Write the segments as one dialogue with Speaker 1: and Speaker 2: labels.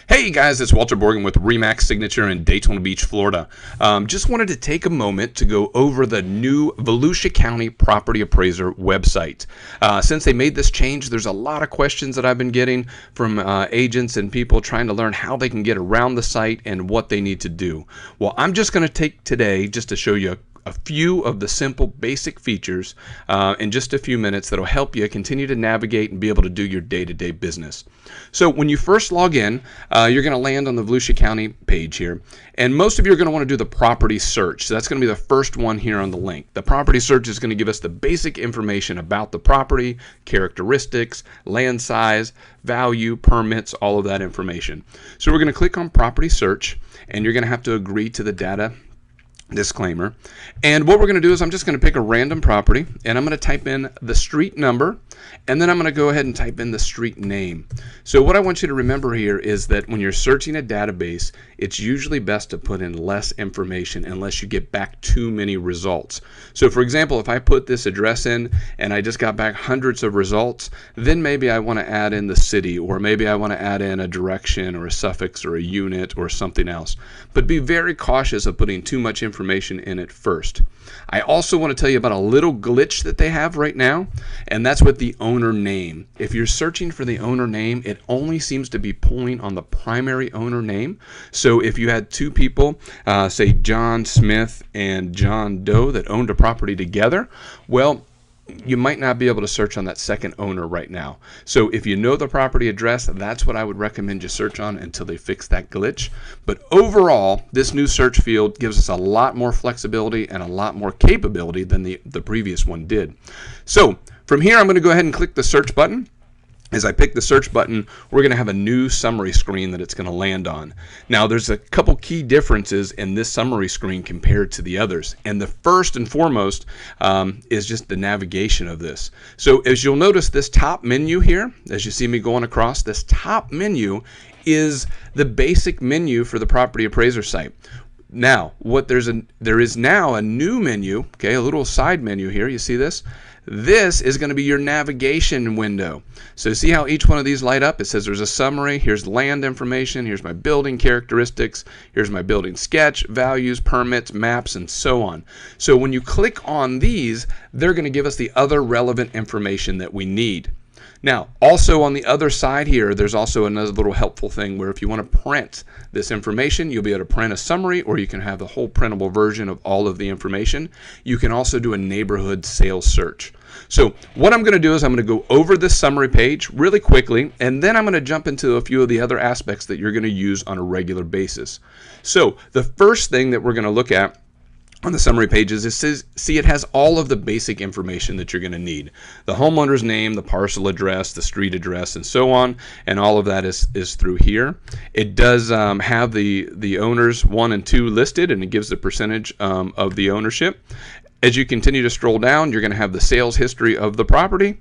Speaker 1: Hey guys, it's Walter Borgen with Remax Signature in Daytona Beach, Florida. Just wanted to take a moment to go over the new Volusia County Property Appraiser website. Since they made this change, there's a lot of questions that I've been getting from agents and people trying to learn how they can get around the site and what they need to do. Well, I'm just going to take today just to show you a few of the simple basic features in just a few minutes that'll help you continue to navigate and be able to do your day-to-day business. So when you first log in, you're going to land on the Volusia County page here, and most of you are going to want to do the property search. So that's going to be the first one here on the link. The property search is going to give us the basic information about the property, characteristics, land size, value, permits, all of that information. So we're going to click on property search, and you're going to have to agree to the data disclaimer. And what we're going to do is I'm just going to pick a random property, and I'm going to type in the street number, and then I'm going to go ahead and type in the street name. So what I want you to remember here is that when you're searching a database, it's usually best to put in less information unless you get back too many results. So for example, if I put this address in and I just got back hundreds of results, then maybe I want to add in the city, or maybe I want to add in a direction or a suffix or a unit or something else. But be very cautious of putting too much information in it first. I also want to tell you about a little glitch that they have right now, and that's with the owner name. If you're searching for the owner name, it only seems to be pulling on the primary owner name. So if you had two people, say John Smith and John Doe, that owned a property together, well, you might not be able to search on that second owner right now. So if you know the property address, that's what I would recommend you search on until they fix that glitch. But overall, this new search field gives us a lot more flexibility and a lot more capability than the previous one did. So from here, I'm going to go ahead and click the search button. As I pick the search button, we're going to have a new summary screen that it's going to land on. Now, there's a couple key differences in this summary screen compared to the others. And the first and foremost is just the navigation of this. So as you'll notice, this top menu here, as you see me going across, this top menu is the basic menu for the Property Appraiser site. Now, there is now a new menu, okay, a little side menu here. You see this? This is going to be your navigation window. So see how each one of these light up? It says there's a summary, here's land information, here's my building characteristics, here's my building sketch, values, permits, maps, and so on. So when you click on these, they're going to give us the other relevant information that we need. Now, also on the other side here, there's also another little helpful thing where if you want to print this information, you'll be able to print a summary, or you can have the whole printable version of all of the information. You can also do a neighborhood sales search. So what I'm going to do is I'm going to go over this summary page really quickly, and then I'm going to jump into a few of the other aspects that you're going to use on a regular basis. So the first thing that we're going to look at on the summary pages, it says, see, it has all of the basic information that you're going to need. The homeowner's name, the parcel address, the street address, and so on, and all of that is through here. It does have the owners 1 and 2 listed, and it gives the percentage of the ownership. As you continue to scroll down, you're going to have the sales history of the property.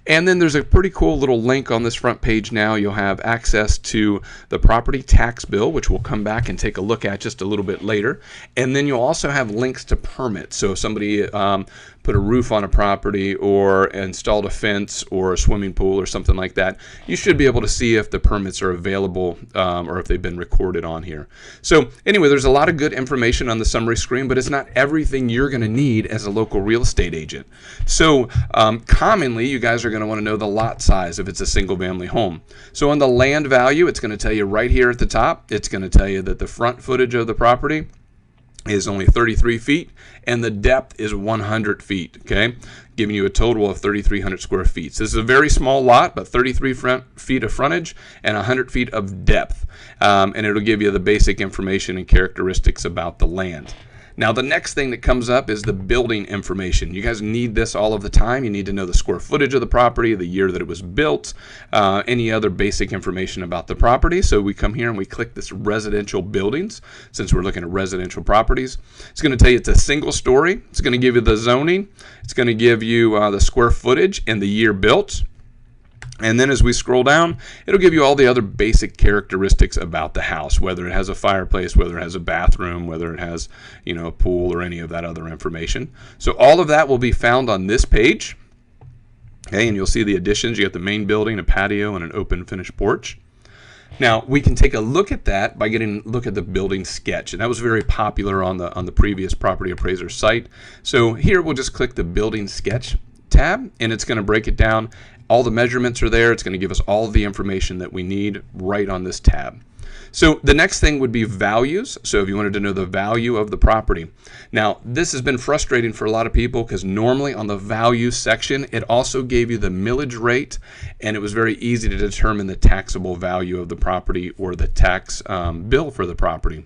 Speaker 1: And then there's a pretty cool little link on this front page now. You'll have access to the property tax bill, which we'll come back and take a look at just a little bit later. And then you'll also have links to permits. So if somebody put a roof on a property or installed a fence or a swimming pool or something like that, you should be able to see if the permits are available or if they've been recorded on here. So anyway, there's a lot of good information on the summary screen, but it's not everything you're going to need as a local real estate agent. So commonly, you guys are going to want to know the lot size if it's a single family home. So on the land value, it's going to tell you right here at the top, it's going to tell you that the front footage of the property is only 33 feet and the depth is 100 feet, okay, giving you a total of 3,300 square feet. So this is a very small lot, but 33 feet of frontage and 100 feet of depth, and it'll give you the basic information and characteristics about the land. Now the next thing that comes up is the building information. You guys need this all of the time. You need to know the square footage of the property, the year that it was built, any other basic information about the property. So we come here and we click this residential buildings, since we're looking at residential properties. It's going to tell you it's a single story. It's going to give you the zoning. It's going to give you the square footage and the year built. And then as we scroll down, it'll give you all the other basic characteristics about the house, whether it has a fireplace, whether it has a bathroom, whether it has, a pool or any of that other information. So all of that will be found on this page. Okay, and you'll see the additions. You got the main building, a patio, and an open finished porch. Now we can take a look at that by getting a look at the building sketch, and that was very popular on the previous Property Appraiser site. So here we'll just click the building sketch tab, and it's going to break it down. All the measurements are there. It's going to give us all of the information that we need right on this tab. So the next thing would be values. So if you wanted to know the value of the property. Now this has been frustrating for a lot of people because normally on the value section it also gave you the millage rate, and it was very easy to determine the taxable value of the property or the tax bill for the property.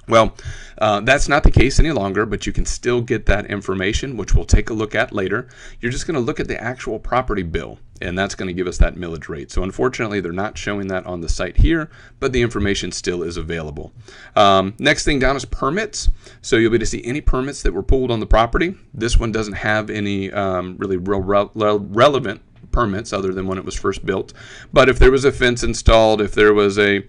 Speaker 1: Well, that's not the case any longer, but you can still get that information, which we'll take a look at later. You're just going to look at the actual property bill, and that's going to give us that millage rate. So unfortunately, they're not showing that on the site here, but the information still is available. Next thing down is permits. So you'll be able to see any permits that were pulled on the property. This one doesn't have any really relevant permits other than when it was first built, but if there was a fence installed, if there was a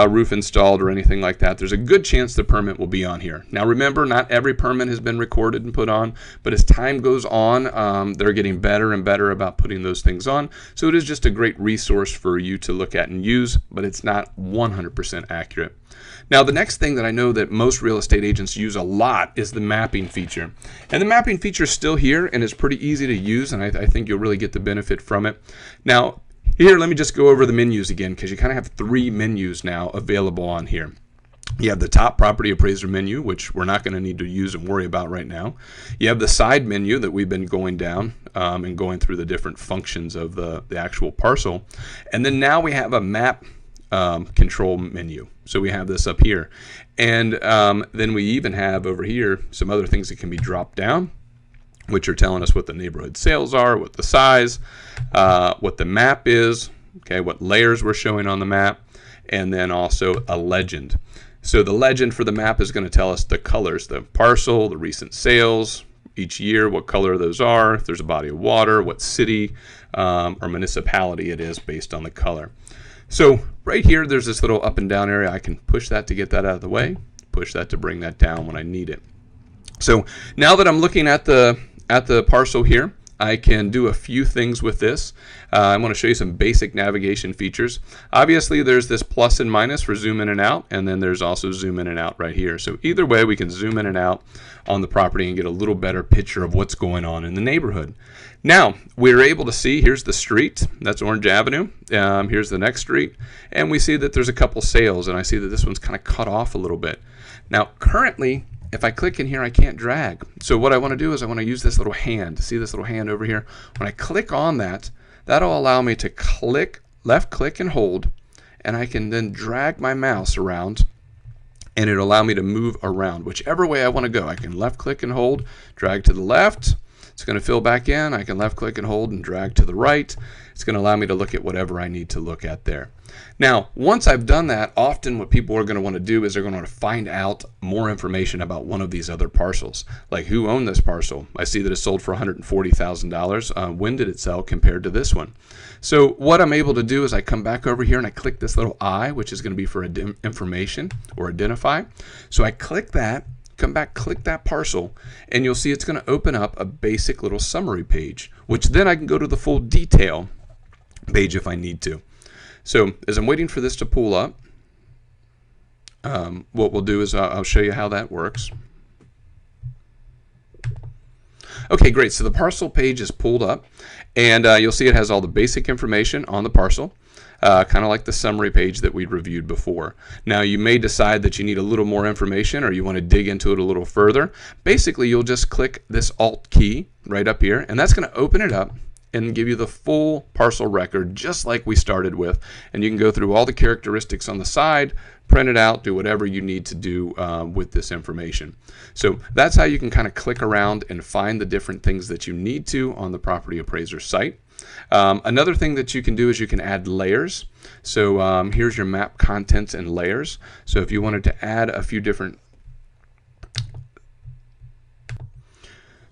Speaker 1: roof installed or anything like that, there's a good chance the permit will be on here. Now remember, not every permit has been recorded and put on, but as time goes on, they're getting better and better about putting those things on. So it is just a great resource for you to look at and use, but it's not 100% accurate. Now the next thing that I know that most real estate agents use a lot is the mapping feature. And the mapping feature is still here and it's pretty easy to use, and I think you'll really get the benefit from it. Now here, let me just go over the menus again, because you kind of have 3 menus now available on here. You have the top Property Appraiser menu, which we're not going to need to use and worry about right now. You have the side menu that we've been going down and going through the different functions of the actual parcel. And then now we have a map control menu. So we have this up here. And then we even have over here some other things that can be dropped down, which are telling us what the neighborhood sales are, what the size, what the map is, okay, what layers we're showing on the map, and then also a legend. So the legend for the map is going to tell us the colors, the parcel, the recent sales, each year, what color those are, if there's a body of water, what city or municipality it is based on the color. So right here, there's this little up and down area. I can push that to get that out of the way, push that to bring that down when I need it. So now that I'm looking at the parcel here, I can do a few things with this. I want to show you some basic navigation features. Obviously, there's this plus and minus for zoom in and out, and then there's also zoom in and out right here. So either way, we can zoom in and out on the property and get a little better picture of what's going on in the neighborhood. Now, we're able to see, here's the street, that's Orange Avenue. Here's the next street, and we see that there's a couple sales, and I see that this one's kind of cut off a little bit. Now, currently, if I click in here, I can't drag. So what I want to do is I want to use this little hand. See this little hand over here? When I click on that, that'll allow me to click, left click and hold, and I can then drag my mouse around, and it'll allow me to move around whichever way I want to go. I can left click and hold, drag to the left. It's going to fill back in. I can left click and hold and drag to the right. It's going to allow me to look at whatever I need to look at there. Now, once I've done that, often what people are going to want to do is they're going to want to find out more information about one of these other parcels, like who owned this parcel. I see that it sold for $140,000. When did it sell compared to this one? So what I'm able to do is I come back over here and I click this little I, which is going to be for information or identify. So I click that, come back, click that parcel, and you'll see it's going to open up a basic little summary page, which then I can go to the full detail page if I need to. So as I'm waiting for this to pull up, what we'll do is I'll show you how that works. Okay, great. So the parcel page is pulled up, and you'll see it has all the basic information on the parcel, kind of like the summary page that we reviewed before. Now, you may decide that you need a little more information or you want to dig into it a little further. Basically, you'll just click this Alt key right up here, and that's going to open it up and give you the full parcel record just like we started with, and you can go through all the characteristics on the side, print it out, do whatever you need to do with this information. So that's how you can kind of click around and find the different things that you need to on the Property Appraiser site. Another thing that you can do is you can add layers. So here's your map contents and layers. So if you wanted to add a few different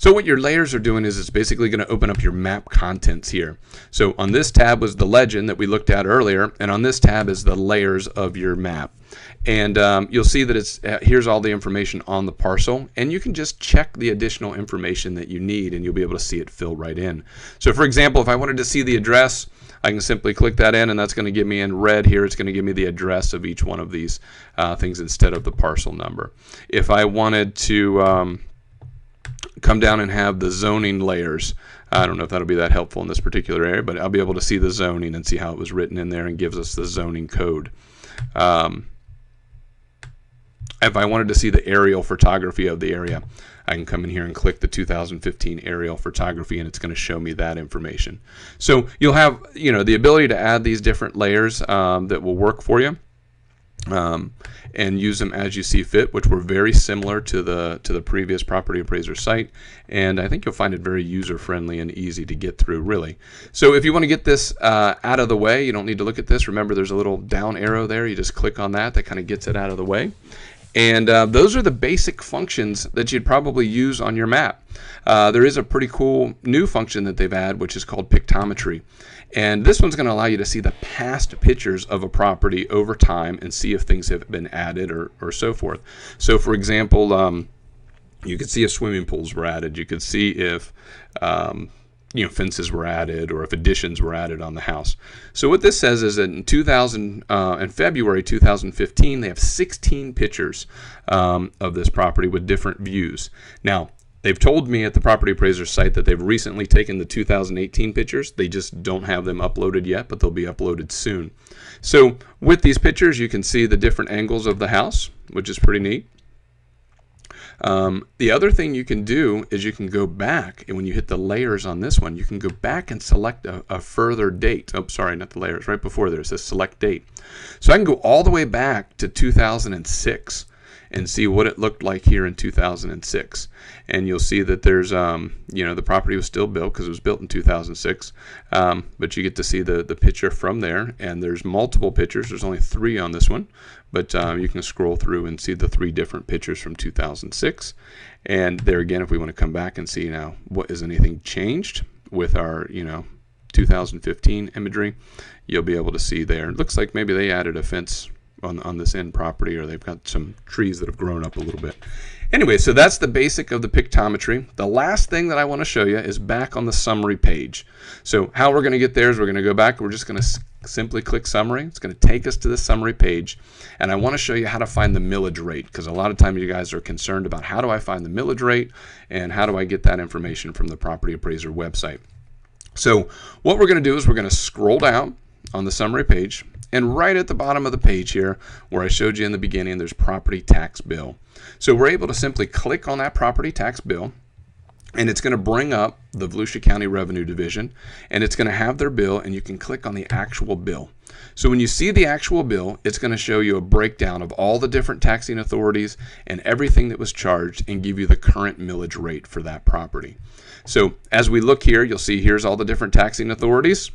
Speaker 1: So what your layers are doing is it's basically going to open up your map contents here. So on this tab was the legend that we looked at earlier, and on this tab is the layers of your map. And you'll see that it's here's all the information on the parcel, and you can just check the additional information that you need, and you'll be able to see it fill right in. So for example, if I wanted to see the address I can simply click that in, and that's going to give me in red here. It's going to give me the address of each one of these things instead of the parcel number. If I wanted to come down and have the zoning layers, I don't know if that'll be that helpful in this particular area, but I'll be able to see the zoning and see how it was written in there and gives us the zoning code. If I wanted to see the aerial photography of the area, I can come in here and click the 2015 aerial photography, and it's going to show me that information. So you'll have, the ability to add these different layers that will work for you, and use them as you see fit, which were very similar to the previous Property Appraiser site, and I think you'll find it very user-friendly and easy to get through, really. So if you want to get this out of the way, you don't need to look at this. Remember, there's a little down arrow there. You just click on that. That kind of gets it out of the way. And those are the basic functions that you'd probably use on your map. There is a pretty cool new function that they've added, which is called Pictometry. And this one's going to allow you to see the past pictures of a property over time and see if things have been added or so forth. So, for example, you could see if swimming pools were added. You could see if fences were added, or if additions were added on the house. So what this says is that in February 2015, they have 16 pictures of this property with different views. Now, they've told me at the Property Appraiser site that they've recently taken the 2018 pictures. They just don't have them uploaded yet, but they'll be uploaded soon. So with these pictures, you can see the different angles of the house, which is pretty neat. The other thing you can do is you can go back, and when you hit the layers on this one, you can go back and select a further date. Oh, sorry, not the layers. Right before there, it says select date. So I can go all the way back to 2006 and see what it looked like here in 2006. And you'll see that there's, the property was still built because it was built in 2006. But you get to see the picture from there, and there's multiple pictures. There's only 3 on this one, but you can scroll through and see the 3 different pictures from 2006. And there again, if we want to come back and see now, is anything changed with our, 2015 imagery, you'll be able to see there. It looks like maybe they added a fence on this end property, or they've got some trees that have grown up a little bit. Anyway, so that's the basic of the Pictometry. The last thing that I want to show you is back on the summary page. So how we're going to get there is we're going to go back. We're just going to simply click summary. It's going to take us to the summary page, and I want to show you how to find the millage rate, because a lot of times you guys are concerned about how do I find the millage rate and how do I get that information from the Property Appraiser website. So what we're going to do is we're going to scroll down on the summary page, and right at the bottom of the page here, where I showed you in the beginning, there's property tax bill. So we're able to simply click on that property tax bill, and it's going to bring up the Volusia County Revenue Division, and it's going to have their bill, and you can click on the actual bill. So when you see the actual bill, it's going to show you a breakdown of all the different taxing authorities and everything that was charged, and give you the current millage rate for that property. So as we look here, you'll see here's all the different taxing authorities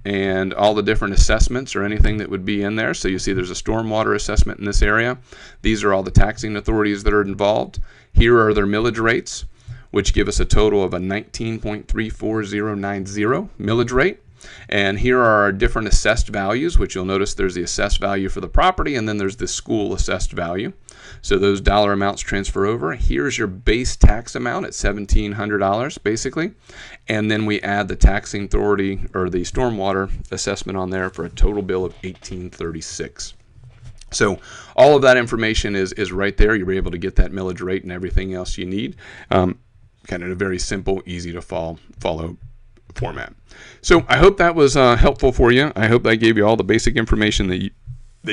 Speaker 1: and all the different assessments or anything that would be in there. So you see there's a stormwater assessment in this area. These are all the taxing authorities that are involved. Here are their millage rates, which give us a total of a 19.34090 millage rate. And here are our different assessed values, which you'll notice there's the assessed value for the property, and then there's the school assessed value. So those dollar amounts transfer over. Here's your base tax amount at $1,700 basically, and then we add the taxing authority or the stormwater assessment on there for a total bill of $1,836. So all of that information is right there. You're able to get that millage rate and everything else you need. Kind of a very simple, easy to follow format. So I hope that was helpful for you. I hope that gave you all the basic information that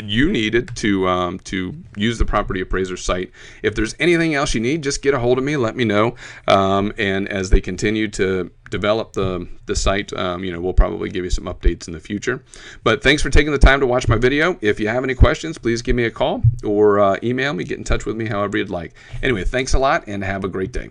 Speaker 1: you needed to use the Property Appraiser site. If there's anything else you need, just get a hold of me, let me know. And as they continue to develop the site, we'll probably give you some updates in the future. But thanks for taking the time to watch my video. If you have any questions, please give me a call or email me, get in touch with me however you'd like. Anyway, thanks a lot and have a great day.